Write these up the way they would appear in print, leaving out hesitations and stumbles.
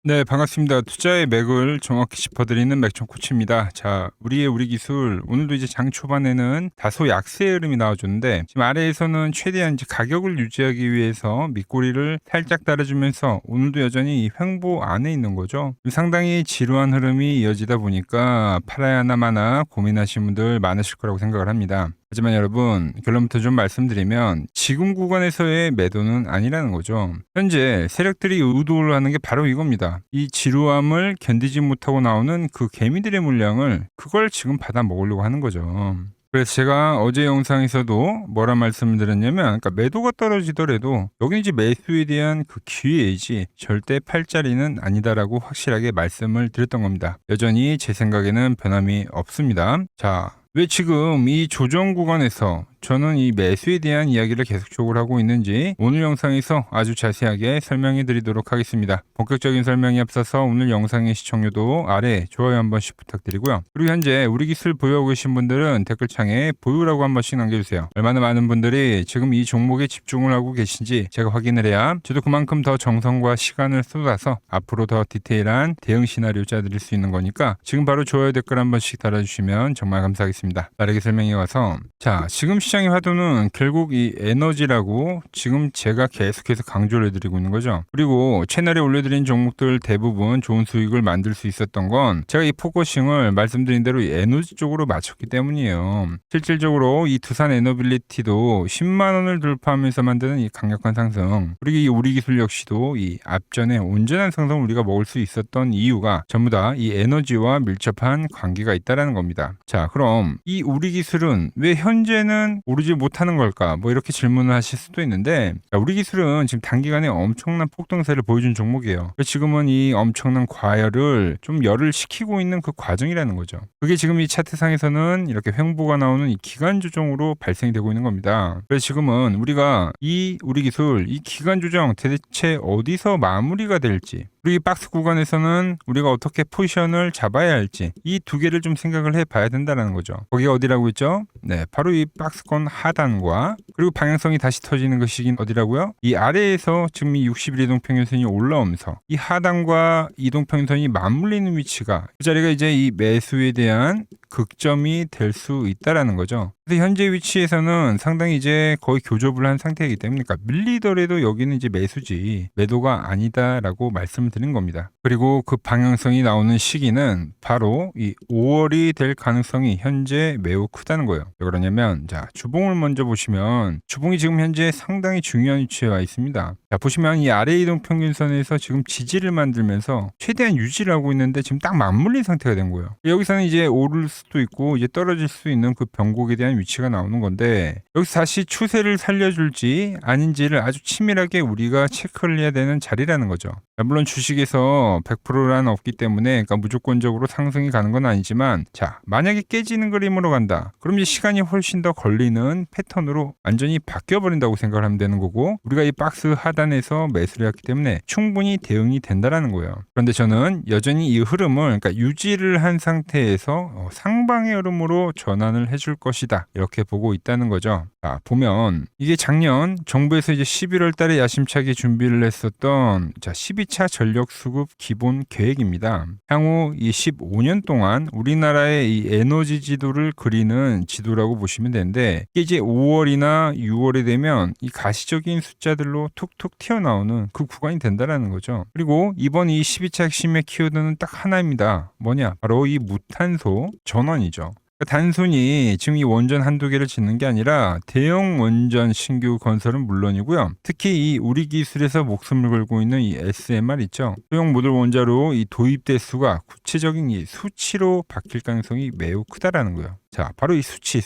네, 반갑습니다. 투자의 맥을 정확히 짚어드리는 맥촌 코치입니다. 자, 우리 기술 오늘도 이제 장 초반에는 다소 약세의 흐름이 나와줬는데 지금 아래에서는 최대한 이제 가격을 유지하기 위해서 밑꼬리를 살짝 따라주면서 오늘도 여전히 이 횡보 안에 있는 거죠. 상당히 지루한 흐름이 이어지다 보니까 팔아야 하나 마나 고민하시는 분들 많으실 거라고 생각을 합니다. 하지만 여러분, 결론부터 좀 말씀드리면 지금 구간에서의 매도는 아니라는 거죠. 현재 세력들이 의도를 하는 게 바로 이겁니다. 이 지루함을 견디지 못하고 나오는 그 개미들의 물량을 그걸 지금 받아 먹으려고 하는 거죠. 그래서 제가 어제 영상에서도 뭐라 말씀을 드렸냐면, 그러니까 매도가 떨어지더라도 여기는 이제 매수에 대한 그 기회이지 절대 팔 자리는 아니다라고 확실하게 말씀을 드렸던 겁니다. 여전히 제 생각에는 변함이 없습니다. 자, 왜 지금 이 조정 구간에서 저는 이 매수에 대한 이야기를 계속적으로 하고 있는지 오늘 영상에서 아주 자세하게 설명해 드리도록 하겠습니다. 본격적인 설명에 앞서서 오늘 영상의 시청료도 아래 좋아요 한 번씩 부탁드리고요. 그리고 현재 우리 기술 보유하고 계신 분들은 댓글창에 보유라고 한 번씩 남겨주세요. 얼마나 많은 분들이 지금 이 종목에 집중을 하고 계신지 제가 확인을 해야 저도 그만큼 더 정성과 시간을 쏟아서 앞으로 더 디테일한 대응 시나리오 짜드릴 수 있는 거니까 지금 바로 좋아요 댓글 한 번씩 달아주시면 정말 감사하겠습니다. 빠르게 설명해 가서 자, 지금 시장의 화두는 결국 이 에너지라고 지금 제가 계속해서 강조를 해드리고 있는 거죠. 그리고 채널에 올려드린 종목들 대부분 좋은 수익을 만들 수 있었던 건 제가 이 포커싱을 말씀드린 대로 이 에너지 쪽으로 맞췄기 때문이에요. 실질적으로 이 두산 에너빌리티도 10만 원을 돌파하면서 만드는 이 강력한 상승, 그리고 이 우리 기술 역시도 이 앞전에 온전한 상승을 우리가 먹을 수 있었던 이유가 전부 다 이 에너지와 밀접한 관계가 있다라는 겁니다. 자, 그럼 이 우리 기술은 왜 현재는 오르지 못하는 걸까? 뭐 이렇게 질문을 하실 수도 있는데, 우리 기술은 지금 단기간에 엄청난 폭등세를 보여준 종목이에요. 지금은 이 엄청난 과열을 좀 열을 식히고 있는 그 과정이라는 거죠. 그게 지금 이 차트상에서는 이렇게 횡보가 나오는 이 기간 조정으로 발생이 되고 있는 겁니다. 그래서 지금은 우리가 이 우리 기술 이 기간 조정 대체 어디서 마무리가 될지, 그리고 이 박스 구간에서는 우리가 어떻게 포지션을 잡아야 할지 이 두 개를 좀 생각을 해봐야 된다는 거죠. 거기가 어디라고 했죠? 네, 바로 이 박스권 하단과 그리고 방향성이 다시 터지는 것이긴 어디라고요? 이 아래에서 지금 이 60일 이동평균선이 올라오면서 이 하단과 이동평균선이 맞물리는 위치가 그 자리가 이제 이 매수에 대한 극점이 될 수 있다라는 거죠. 그래서 현재 위치에서는 상당히 이제 거의 교접을 한 상태이기 때문에 그러니까 밀리더라도 여기는 이제 매수지 매도가 아니다라고 말씀을 드린 겁니다. 그리고 그 방향성이 나오는 시기는 바로 이 5월이 될 가능성이 현재 매우 크다는 거예요. 왜 그러냐면 자, 주봉을 먼저 보시면 주봉이 지금 현재 상당히 중요한 위치에 와 있습니다. 자, 보시면 이 아래 이동평균선에서 지금 지지를 만들면서 최대한 유지를 하고 있는데 지금 딱 맞물린 상태가 된 거예요. 여기서는 이제 오를 수도 있고 이제 떨어질 수 있는 그 변곡에 대한 위치가 나오는 건데 여기서 다시 추세를 살려줄지 아닌지를 아주 치밀하게 우리가 체크를 해야 되는 자리라는 거죠. 물론 주식에서 100%란 없기 때문에 그러니까 무조건적으로 상승이 가는 건 아니지만 자, 만약에 깨지는 그림으로 간다. 그럼 이제 시간이 훨씬 더 걸리는 패턴으로 완전히 바뀌어버린다고 생각을 하면 되는 거고 우리가 이 박스 하단에서 매수를 했기 때문에 충분히 대응이 된다라는 거예요. 그런데 저는 여전히 이 흐름을 그러니까 유지를 한 상태에서 상방의 흐름으로 전환을 해줄 것이다. 이렇게 보고 있다는 거죠. 자, 보면 이게 작년 정부에서 이제 11월 달에 야심차게 준비를 했었던 자, 12차 전력 수급 기본 계획입니다. 향후 이 15년 동안 우리나라의 이 에너지 지도를 그리는 지도라고 보시면 되는데 이게 이제 5월이나 6월이 되면 이 가시적인 숫자들로 툭툭 튀어나오는 그 구간이 된다라는 거죠. 그리고 이번 이 12차 핵심의 키워드는 딱 하나입니다. 뭐냐? 바로 이 무탄소 전원이죠. 단순히 지금 이 원전 한두 개를 짓는 게 아니라 대형 원전 신규 건설은 물론이고요. 특히 이 우리 기술에서 목숨을 걸고 있는 이 SMR 있죠. 소형 모듈 원자로 이 도입 대수가 구체적인 이 수치로 바뀔 가능성이 매우 크다라는 거예요. 자, 바로 이 수치.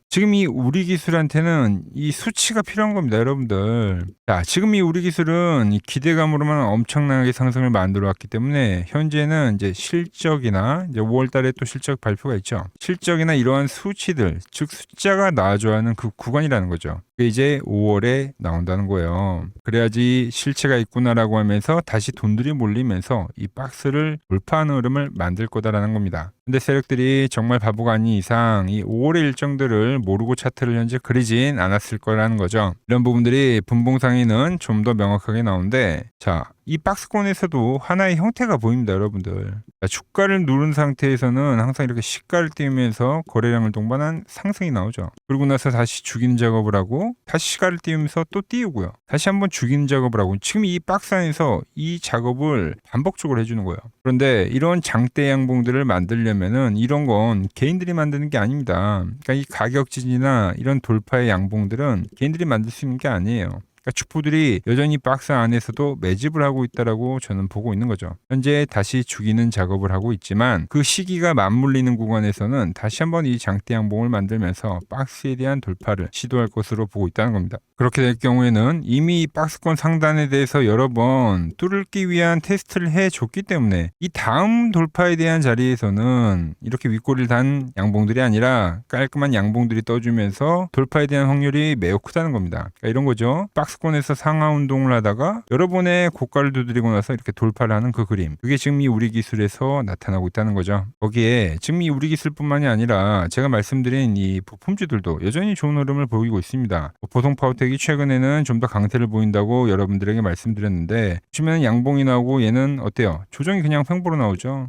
지금 이 우리 기술한테는 이 수치가 필요한 겁니다, 여러분들. 자, 지금 이 우리 기술은 이 기대감으로만 엄청나게 상승을 만들어 왔기 때문에 현재는 이제 실적이나 이제 5월 달에 또 실적 발표가 있죠. 실적이나 이러한 수치들, 즉 숫자가 나와줘야 하는 그 구간이라는 거죠. 그게 이제 5월에 나온다는 거예요. 그래야지 실체가 있구나라고 하면서 다시 돈들이 몰리면서 이 박스를 돌파하는 흐름을 만들 거다라는 겁니다. 근데 세력들이 정말 바보가 아닌 이상 이 5월의 일정들을 모르고 차트를 현재 그리진 않았을 거라는 거죠. 이런 부분들이 분봉상에는 좀 더 명확하게 나오는데 자, 이 박스권에서도 하나의 형태가 보입니다, 여러분들. 자, 주가를 누른 상태에서는 항상 이렇게 시가를 띄우면서 거래량을 동반한 상승이 나오죠. 그러고 나서 다시 죽이는 작업을 하고 다시 시가를 띄우면서 또 띄우고요. 다시 한번 죽이는 작업을 하고 지금 이 박스 안에서 이 작업을 반복적으로 해주는 거예요. 그런데 이런 장대 양봉들을 만들려면은 이런 건 개인들이 만드는 게 아닙니다. 그러니까 이 가격 지지나 이런 돌파의 양봉들은 개인들이 만들 수 있는 게 아니에요. 그러니까 주포들이 여전히 박스 안에서도 매집을 하고 있다라고 저는 보고 있는 거죠. 현재 다시 죽이는 작업을 하고 있지만 그 시기가 맞물리는 구간에서는 다시 한번 이 장대 양봉을 만들면서 박스에 대한 돌파를 시도할 것으로 보고 있다는 겁니다. 그렇게 될 경우에는 이미 박스권 상단에 대해서 여러 번 뚫기 위한 테스트를 해줬기 때문에 이 다음 돌파에 대한 자리에서는 이렇게 윗꼬리를 단 양봉들이 아니라 깔끔한 양봉들이 떠주면서 돌파에 대한 확률이 매우 크다는 겁니다. 그러니까 이런 거죠. 박스권에서 상하 운동을 하다가 여러 번의 고가를 두드리고 나서 이렇게 돌파를 하는 그 그림. 그게 지금 이 우리 기술에서 나타나고 있다는 거죠. 거기에 지금 이 우리 기술뿐만이 아니라 제가 말씀드린 이 부품주들도 여전히 좋은 흐름을 보이고 있습니다. 보통 파워텍이 최근에는 좀 더 강세를 보인다고 여러분들에게 말씀드렸는데 보시면 양봉이 나오고 얘는 어때요? 조정이 그냥 횡보로 나오죠.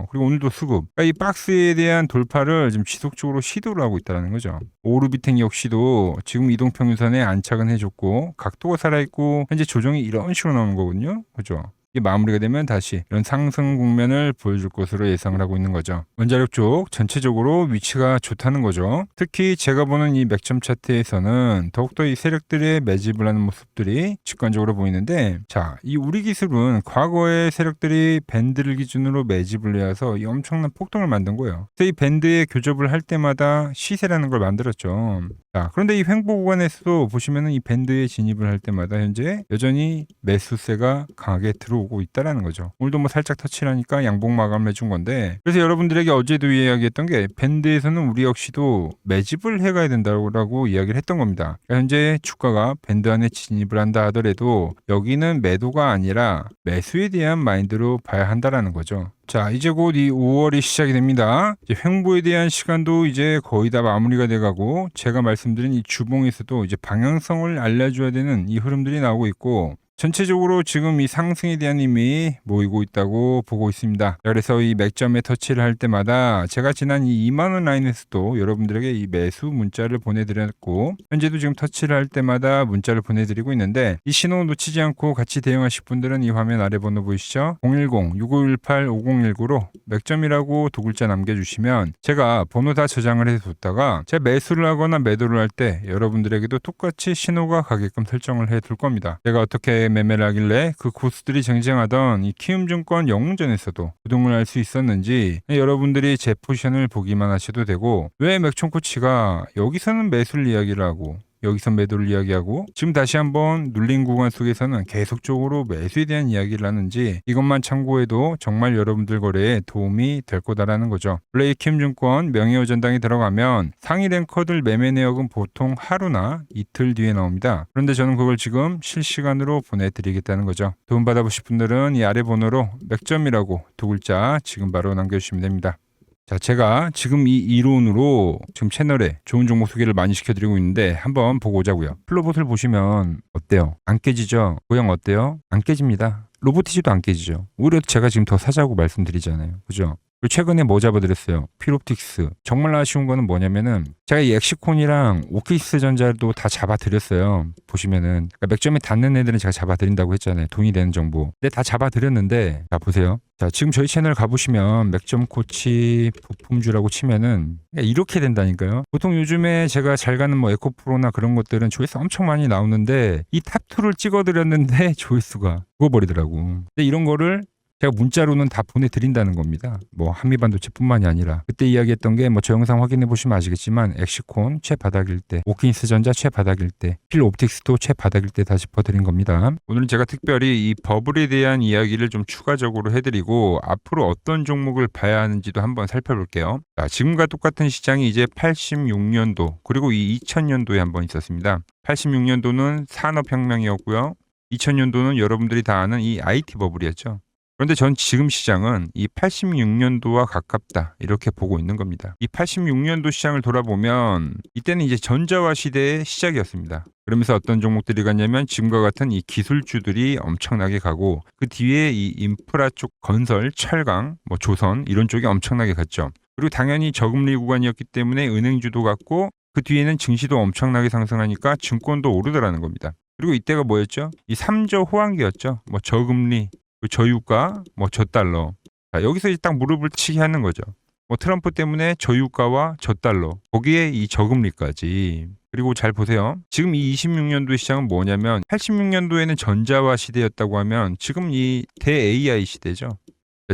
그리고 오늘도 수급. 그러니까 이 박스에 대한 돌파를 지금 지속적으로 시도를 하고 있다는 거죠. 오르비텍 역시도 지금 이동평균선에 안착은 해줬고 각도가 살아있고 현재 조정이 이런 식으로 나오는 거거든요. 그죠? 이게 마무리가 되면 다시 이런 상승 국면을 보여줄 것으로 예상을 하고 있는 거죠. 원자력 쪽 전체적으로 위치가 좋다는 거죠. 특히 제가 보는 이 맥점 차트에서는 더욱더 이 세력들의 매집을 하는 모습들이 직관적으로 보이는데, 자, 이 우리 기술은 과거에 세력들이 밴드를 기준으로 매집을 해서 이 엄청난 폭동을 만든 거예요. 그래서 이 밴드에 교접을 할 때마다 시세라는 걸 만들었죠. 자, 그런데 이 횡보 구간에서도 보시면은 이 밴드에 진입을 할 때마다 현재 여전히 매수세가 강하게 들어오고 있다라는 거죠. 오늘도 뭐 살짝 터치를 하니까 양봉 마감을 해준 건데, 그래서 여러분들에게 어제도 이야기했던 게 밴드에서는 우리 역시도 매집을 해가야 된다고 이야기를 했던 겁니다. 그러니까 현재 주가가 밴드 안에 진입을 한다 하더라도 여기는 매도가 아니라 매수에 대한 마인드로 봐야 한다라는 거죠. 자, 이제 곧 이 5월이 시작이 됩니다. 이제 횡보에 대한 시간도 이제 거의 다 마무리가 돼가고, 제가 말씀드린 이 주봉에서도 이제 방향성을 알려줘야 되는 이 흐름들이 나오고 있고, 전체적으로 지금 이 상승에 대한 힘이 모이고 있다고 보고 있습니다. 그래서 이 맥점에 터치를 할 때마다 제가 지난 이 2만원 라인에서도 여러분들에게 이 매수 문자를 보내드렸고, 현재도 지금 터치를 할 때마다 문자를 보내드리고 있는데, 이 신호 놓치지 않고 같이 대응하실 분들은 이 화면 아래 번호 보이시죠? 010-6518-5019로 맥점이라고 두 글자 남겨주시면 제가 번호 다 저장을 해뒀다가 제가 매수를 하거나 매도를 할 때 여러분들에게도 똑같이 신호가 가게끔 설정을 해둘 겁니다. 제가 어떻게 매매를 하길래 그 고수들이 쟁쟁하던 이 키움증권 영웅전에서도 부동을 할 수 있었는지 여러분들이 제 포지션을 보기만 하셔도 되고, 왜 맥촌코치가 여기서는 매수를 이야기를 하고 여기서 매도를 이야기하고 지금 다시 한번 눌린 구간 속에서는 계속적으로 매수에 대한 이야기를 하는지, 이것만 참고해도 정말 여러분들 거래에 도움이 될 거다라는 거죠. 원래 이 키움증권 명예어전당에 들어가면 상위 랭커들 매매 내역은 보통 하루나 이틀 뒤에 나옵니다. 그런데 저는 그걸 지금 실시간으로 보내드리겠다는 거죠. 도움 받아보실 분들은 이 아래 번호로 맥점이라고 두 글자 지금 바로 남겨주시면 됩니다. 자, 제가 지금 이 이론으로 지금 채널에 좋은 종목 소개를 많이 시켜드리고 있는데 한번 보고 오자고요. 플로봇을 보시면 어때요? 안 깨지죠? 모양 어때요? 안 깨집니다. 로보티지도 안 깨지죠. 오히려 제가 지금 더 사자고 말씀드리잖아요. 그죠? 그리고 최근에 뭐 잡아드렸어요? 필옵틱스. 정말 아쉬운 거는 뭐냐면은 제가 이 엑시콘이랑 오키스 전자도 다 잡아드렸어요. 보시면은 그러니까 맥점에 닿는 애들은 제가 잡아드린다고 했잖아요. 돈이 되는 정보. 근데 다 잡아드렸는데, 자 보세요. 자, 지금 저희 채널 가보시면 맥점 코치 부품주라고 치면은 이렇게 된다니까요. 보통 요즘에 제가 잘 가는 뭐 에코프로나 그런 것들은 조회수 엄청 많이 나오는데 이 탑2를 찍어드렸는데 조회수가 죽어버리더라고. 근데 이런 거를 제가 문자로는 다 보내드린다는 겁니다. 뭐 한미반도체뿐만이 아니라 그때 이야기했던 게 뭐 저 영상 확인해 보시면 아시겠지만 엑시콘 최바닥일 때, 오킨스 전자 최바닥일 때, 필옵틱스도 최바닥일 때 다 짚어드린 겁니다. 오늘은 제가 특별히 이 버블에 대한 이야기를 좀 추가적으로 해드리고 앞으로 어떤 종목을 봐야 하는지도 한번 살펴볼게요. 자, 지금과 똑같은 시장이 이제 86년도 그리고 이 2000년도에 한번 있었습니다. 86년도는 산업혁명이었고요. 2000년도는 여러분들이 다 아는 이 IT 버블이었죠. 그런데 전 지금 시장은 이 86년도와 가깝다 이렇게 보고 있는 겁니다. 이 86년도 시장을 돌아보면 이때는 이제 전자화 시대의 시작이었습니다. 그러면서 어떤 종목들이 갔냐면 지금과 같은 이 기술주들이 엄청나게 가고 그 뒤에 이 인프라 쪽 건설, 철강, 뭐 조선 이런 쪽이 엄청나게 갔죠. 그리고 당연히 저금리 구간이었기 때문에 은행주도 갔고 그 뒤에는 증시도 엄청나게 상승하니까 증권도 오르더라는 겁니다. 그리고 이때가 뭐였죠? 이 3조 호황기였죠. 뭐 저금리, 저유가, 뭐 저달러. 자, 여기서 이제 딱 무릎을 치게 하는 거죠. 뭐 트럼프 때문에 저유가와 저달러, 거기에 이 저금리까지. 그리고 잘 보세요. 지금 이 26년도 시장은 뭐냐면 86년도에는 전자화 시대였다고 하면 지금 이 대 AI 시대죠.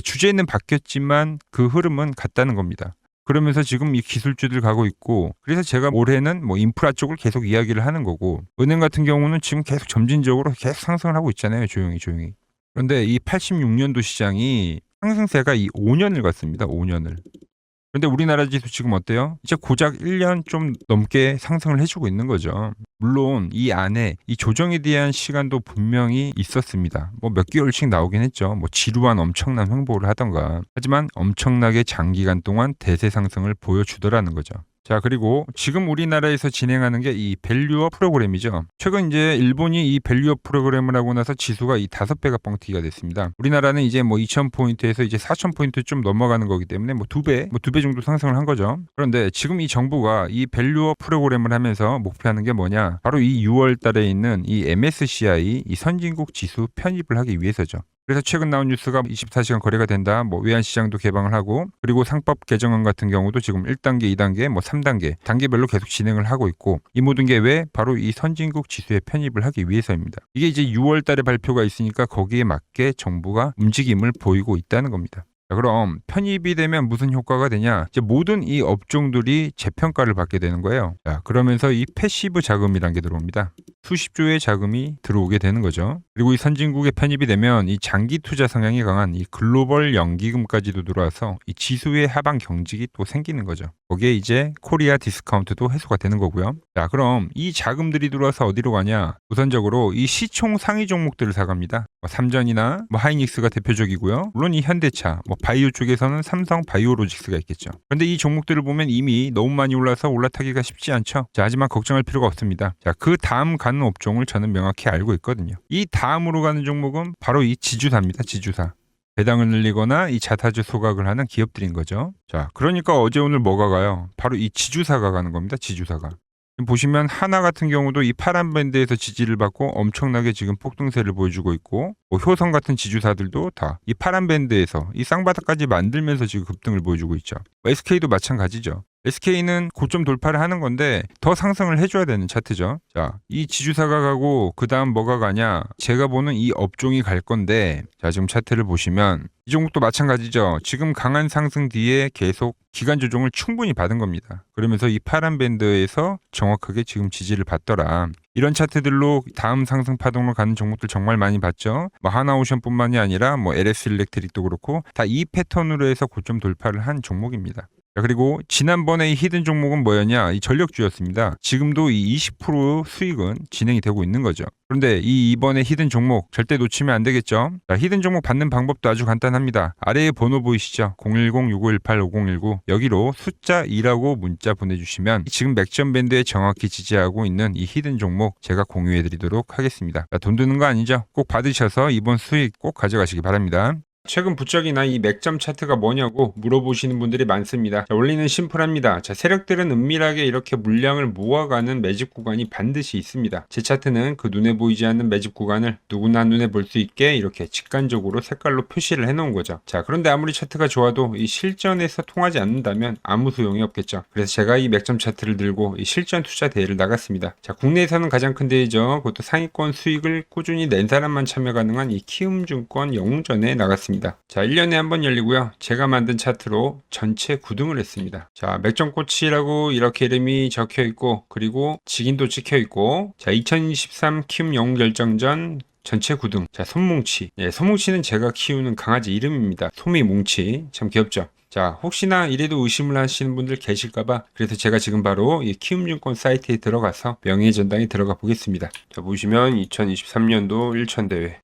주제는 바뀌었지만 그 흐름은 같다는 겁니다. 그러면서 지금 이 기술주들 가고 있고, 그래서 제가 올해는 뭐 인프라 쪽을 계속 이야기를 하는 거고, 은행 같은 경우는 지금 계속 점진적으로 계속 상승을 하고 있잖아요. 조용히. 그런데 이 86년도 시장이 상승세가 이 5년을 갔습니다. 5년을. 근데 우리나라 지수 지금 어때요? 이제 고작 1년 좀 넘게 상승을 해주고 있는 거죠. 물론 이 안에 이 조정에 대한 시간도 분명히 있었습니다. 뭐 몇 개월씩 나오긴 했죠. 뭐 지루한 엄청난 횡보를 하던가. 하지만 엄청나게 장기간 동안 대세 상승을 보여주더라는 거죠. 자, 그리고 지금 우리나라에서 진행하는 게 이 밸류업 프로그램이죠. 최근 이제 일본이 이 밸류업 프로그램을 하고 나서 지수가 이 5배가 뻥튀기가 됐습니다. 우리나라는 이제 뭐 2,000포인트에서 이제 4,000포인트 좀 넘어가는 거기 때문에 뭐 2배 정도 상승을 한 거죠. 그런데 지금 이 정부가 이 밸류업 프로그램을 하면서 목표하는 게 뭐냐? 바로 이 6월 달에 있는 이 MSCI 이 선진국 지수 편입을 하기 위해서죠. 그래서 최근 나온 뉴스가 24시간 거래가 된다. 뭐 외환시장도 개방을 하고, 그리고 상법 개정안 같은 경우도 지금 1단계, 2단계, 뭐 3단계 단계별로 계속 진행을 하고 있고, 이 모든 게 왜? 바로 이 선진국 지수에 편입을 하기 위해서입니다. 이게 이제 6월 달에 발표가 있으니까 거기에 맞게 정부가 움직임을 보이고 있다는 겁니다. 자, 그럼 편입이 되면 무슨 효과가 되냐? 이제 모든 이 업종들이 재평가를 받게 되는 거예요. 자, 그러면서 이 패시브 자금이라는 게 들어옵니다. 수십조의 자금이 들어오게 되는 거죠. 그리고 이 선진국에 편입이 되면 이 장기 투자 성향이 강한 이 글로벌 연기금까지도 들어와서 이 지수의 하방 경직이 또 생기는 거죠. 거기에 이제 코리아 디스카운트도 해소가 되는 거고요. 자, 그럼 이 자금들이 들어와서 어디로 가냐? 우선적으로 이 시총 상위 종목들을 사갑니다. 뭐 삼전이나 뭐 하이닉스가 대표적이고요. 물론 이 현대차, 뭐 바이오 쪽에서는 삼성 바이오로직스가 있겠죠. 그런데 이 종목들을 보면 이미 너무 많이 올라서 올라타기가 쉽지 않죠. 자, 하지만 걱정할 필요가 없습니다. 자, 그 다음 가는 업종을 저는 명확히 알고 있거든요. 이 다음으로 가는 종목은 바로 이 지주사입니다. 지주사. 배당을 늘리거나 이 자사주 소각을 하는 기업들인 거죠. 자, 그러니까 어제 오늘 뭐가 가요? 바로 이 지주사가 가는 겁니다. 지주사가. 보시면 하나 같은 경우도 이 파란 밴드에서 지지를 받고 엄청나게 지금 폭등세를 보여주고 있고, 뭐 효성 같은 지주사들도 다 이 파란 밴드에서 이 쌍바닥까지 만들면서 지금 급등을 보여주고 있죠. SK도 마찬가지죠. SK는 고점 돌파를 하는 건데 더 상승을 해줘야 되는 차트죠. 자, 이 지주사가 가고 그 다음 뭐가 가냐? 제가 보는 이 업종이 갈 건데, 자, 지금 차트를 보시면 이 종목도 마찬가지죠. 지금 강한 상승 뒤에 계속 기간 조정을 충분히 받은 겁니다. 그러면서 이 파란 밴드에서 정확하게 지금 지지를 받더라. 이런 차트들로 다음 상승 파동으로 가는 종목들 정말 많이 봤죠. 뭐 하나오션뿐만이 아니라 뭐 LS 일렉트릭도 그렇고 다 이 패턴으로 해서 고점 돌파를 한 종목입니다. 그리고 지난번에 이 히든 종목은 뭐였냐? 이 전력주였습니다. 지금도 이 20% 수익은 진행이 되고 있는 거죠. 그런데 이번에 히든 종목 절대 놓치면 안 되겠죠? 자, 히든 종목 받는 방법도 아주 간단합니다. 아래에 번호 보이시죠? 010-6518-5019 여기로 숫자 2라고 문자 보내주시면 지금 맥점 밴드에 정확히 지지하고 있는 이 히든 종목 제가 공유해드리도록 하겠습니다. 자, 돈 드는 거 아니죠? 꼭 받으셔서 이번 수익 꼭 가져가시기 바랍니다. 최근 부적이나 이 맥점 차트가 뭐냐고 물어보시는 분들이 많습니다. 자, 원리는 심플합니다. 자, 세력들은 은밀하게 이렇게 물량을 모아가는 매집 구간이 반드시 있습니다. 제 차트는 그 눈에 보이지 않는 매집 구간을 누구나 눈에 볼 수 있게 이렇게 직관적으로 색깔로 표시를 해놓은 거죠. 자, 그런데 아무리 차트가 좋아도 이 실전에서 통하지 않는다면 아무 소용이 없겠죠. 그래서 제가 이 맥점 차트를 들고 이 실전 투자 대회를 나갔습니다. 자, 국내에서는 가장 큰 대회죠. 그것도 상위권 수익을 꾸준히 낸 사람만 참여 가능한 이 키움증권 영웅전에 나갔습니다. 자, 1년에 한 번 열리고요. 제가 만든 차트로 전체 9등을 했습니다. 자, 맥점코치라고 이렇게 이름이 적혀 있고, 그리고 직인도 찍혀 있고, 자, 2023 키움 영웅 결정전 전체 9등. 자, 솜뭉치. 예, 솜뭉치는 제가 키우는 강아지 이름입니다. 솜이뭉치. 참 귀엽죠? 자, 혹시나 이래도 의심을 하시는 분들 계실까봐 그래서 제가 지금 바로 이 키움증권 사이트에 들어가서 명예의 전당에 들어가 보겠습니다. 자, 보시면 2023년도 1천 대회.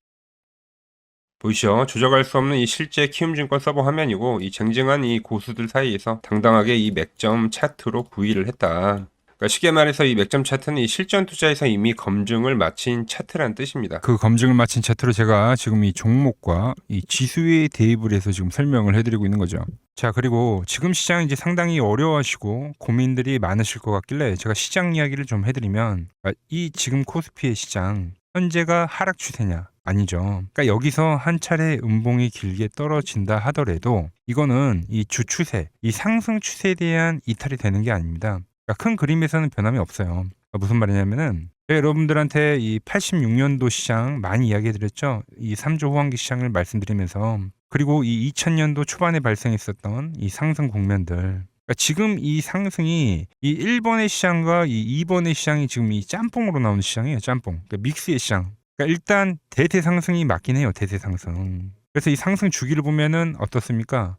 보이시죠? 조작할 수 없는 이 실제 키움증권 서버 화면이고, 이 쟁쟁한 이 고수들 사이에서 당당하게 이 맥점 차트로 구위를 했다. 그러니까 쉽게 말해서 이 맥점 차트는 이 실전 투자에서 이미 검증을 마친 차트라는 뜻입니다. 그 검증을 마친 차트로 제가 지금 이 종목과 이 지수에 대입을 해서 지금 설명을 해드리고 있는 거죠. 자, 그리고 지금 시장 이제 상당히 어려워하시고 고민들이 많으실 것 같길래 제가 시장 이야기를 좀 해드리면, 이 지금 코스피의 시장 현재가 하락 추세냐? 아니죠. 그러니까 여기서 한 차례 음봉이 길게 떨어진다 하더라도 이거는 이 주 추세, 이 상승 추세에 대한 이탈이 되는 게 아닙니다. 그러니까 큰 그림에서는 변함이 없어요. 그러니까 무슨 말이냐면은 제가 여러분들한테 이 86년도 시장 많이 이야기해드렸죠. 이 3조 호황기 시장을 말씀드리면서, 그리고 이 2000년도 초반에 발생했었던 이 상승 국면들. 그러니까 지금 이 상승이 이 1번의 시장과 이 2번의 시장이 지금 이 짬뽕으로 나오는 시장이에요. 짬뽕. 그러니까 믹스의 시장. 그러니까 일단 대세 상승이 맞긴 해요. 대세 상승. 그래서 이 상승 주기를 보면은 어떻습니까?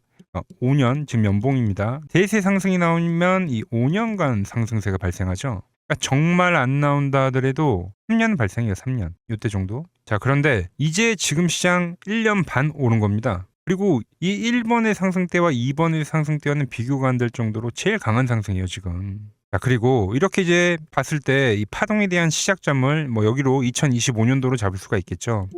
5년 지금 연봉입니다. 대세 상승이 나오면 이 5년간 상승세가 발생하죠. 그러니까 정말 안 나온다 하더라도 3년 발생해요. 3년. 이때 정도. 자, 그런데 이제 지금 시장 1년 반 오른 겁니다. 그리고 이 1번의 상승 때와 2번의 상승 때와는 비교가 안 될 정도로 제일 강한 상승이에요, 지금. 자, 그리고 이렇게 이제 봤을 때 이 파동에 대한 시작점을 뭐 여기로 2025년도로 잡을 수가 있겠죠.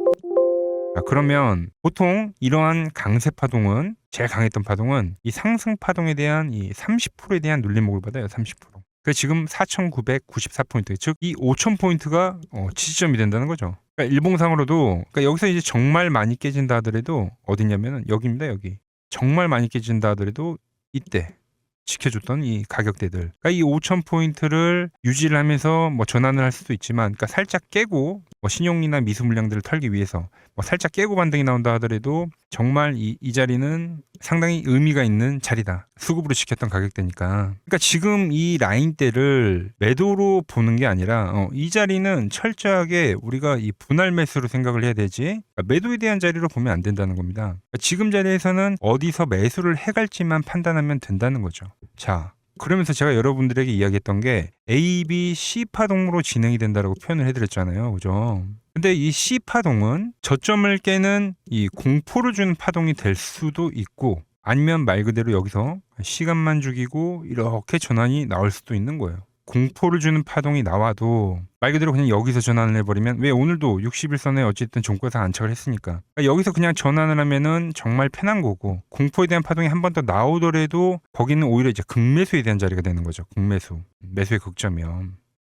자, 그러면 보통 이러한 강세 파동은, 제일 강했던 파동은 이 상승 파동에 대한 이 30%에 대한 눌림목을 받아요. 30%. 그 지금 4,994포인트, 즉 이 5,000포인트가 지지점이 된다는 거죠. 그러니까 일봉상으로도, 그러니까 여기서 이제 정말 많이 깨진다 하더라도 어디냐면은 여기입니다. 여기. 정말 많이 깨진다 하더라도 이때 지켜줬던 이 가격대들. 그러니까 이 5,000포인트를 유지를 하면서 뭐 전환을 할 수도 있지만, 그러니까 살짝 깨고 뭐 신용이나 미수 물량들을 털기 위해서 뭐 살짝 깨고 반등이 나온다 하더라도 정말 이 자리는 상당히 의미가 있는 자리다. 수급으로 지켰던 가격대니까. 그러니까 지금 이 라인대를 매도로 보는 게 아니라 이 자리는 철저하게 우리가 이 분할 매수로 생각을 해야 되지, 그러니까 매도에 대한 자리로 보면 안 된다는 겁니다. 그러니까 지금 자리에서는 어디서 매수를 해갈지만 판단하면 된다는 거죠. 자, 그러면서 제가 여러분들에게 이야기했던 게 A, B, C 파동으로 진행이 된다라고 표현을 해드렸잖아요. 그죠? 근데 이 C 파동은 저점을 깨는 이 공포를 주는 파동이 될 수도 있고, 아니면 말 그대로 여기서 시간만 죽이고 이렇게 전환이 나올 수도 있는 거예요. 공포를 주는 파동이 나와도 말 그대로 그냥 여기서 전환을 해버리면, 왜 오늘도 60일선에 어쨌든 종가상 안착을 했으니까, 그러니까 여기서 그냥 전환을 하면은 정말 편한 거고, 공포에 대한 파동이 한 번 더 나오더라도 거기는 오히려 이제 극매수에 대한 자리가 되는 거죠. 극매수, 매수의 극점이요.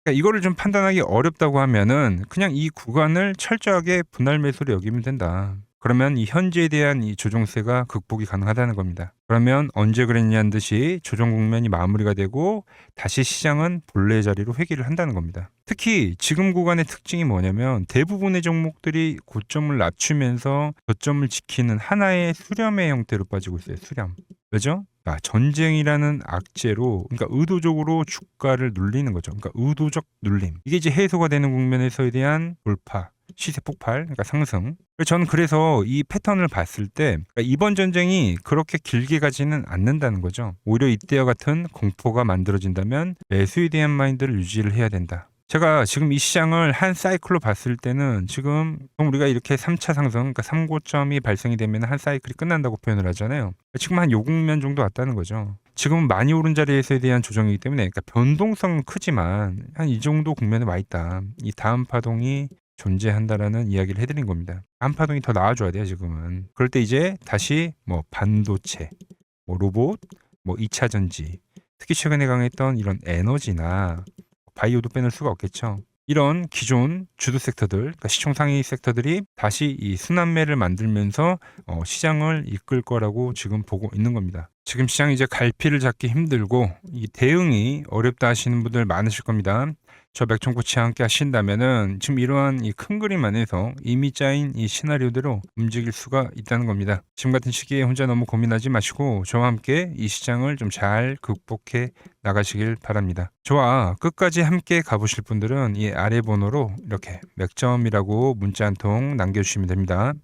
그러니까 이거를 좀 판단하기 어렵다고 하면은 그냥 이 구간을 철저하게 분할 매수로 여기면 된다. 그러면 이 현재에 대한 이 조정세가 극복이 가능하다는 겁니다. 그러면 언제 그랬냐는 듯이 조정 국면이 마무리가 되고 다시 시장은 본래 자리로 회귀를 한다는 겁니다. 특히 지금 구간의 특징이 뭐냐면 대부분의 종목들이 고점을 낮추면서 저점을 지키는 하나의 수렴의 형태로 빠지고 있어요. 수렴. 왜죠? 전쟁이라는 악재로, 그러니까 의도적으로 주가를 눌리는 거죠. 그러니까 의도적 눌림. 이게 이제 해소가 되는 국면에서에 대한 돌파, 시세 폭발, 그러니까 상승. 저는 그래서 이 패턴을 봤을 때 그러니까 이번 전쟁이 그렇게 길게 가지는 않는다는 거죠. 오히려 이때와 같은 공포가 만들어진다면 매수에 대한 마인드를 유지를 해야 된다. 제가 지금 이 시장을 한 사이클로 봤을 때는 지금 우리가 이렇게 3차 상승, 그러니까 3고점이 발생이 되면 한 사이클이 끝난다고 표현을 하잖아요. 지금 한 요 국면 정도 왔다는 거죠. 지금은 많이 오른 자리에서에 대한 조정이기 때문에, 그러니까 변동성은 크지만 한 이 정도 국면에 와 있다. 이 다음 파동이 존재한다라는 이야기를 해드린 겁니다. 다음 파동이 더 나와줘야 돼요, 지금은. 그럴 때 이제 다시 뭐 반도체, 뭐 로봇, 뭐 2차 전지, 특히 최근에 강했던 이런 에너지나 바이오도 빼놓을 수가 없겠죠. 이런 기존 주도 섹터들, 그러니까 시총 상위 섹터들이 다시 이 순환매를 만들면서 시장을 이끌 거라고 지금 보고 있는 겁니다. 지금 시장이 이제 갈피를 잡기 힘들고 이 대응이 어렵다 하시는 분들 많으실 겁니다. 저 맥종코치와 함께 하신다면은 지금 이러한 이 큰 그림 안에서 이미 짜인 이 시나리오대로 움직일 수가 있다는 겁니다. 지금 같은 시기에 혼자 너무 고민하지 마시고 저와 함께 이 시장을 좀 잘 극복해 나가시길 바랍니다. 저와 끝까지 함께 가보실 분들은 이 아래 번호로 이렇게 맥점이라고 문자 한 통 남겨주시면 됩니다.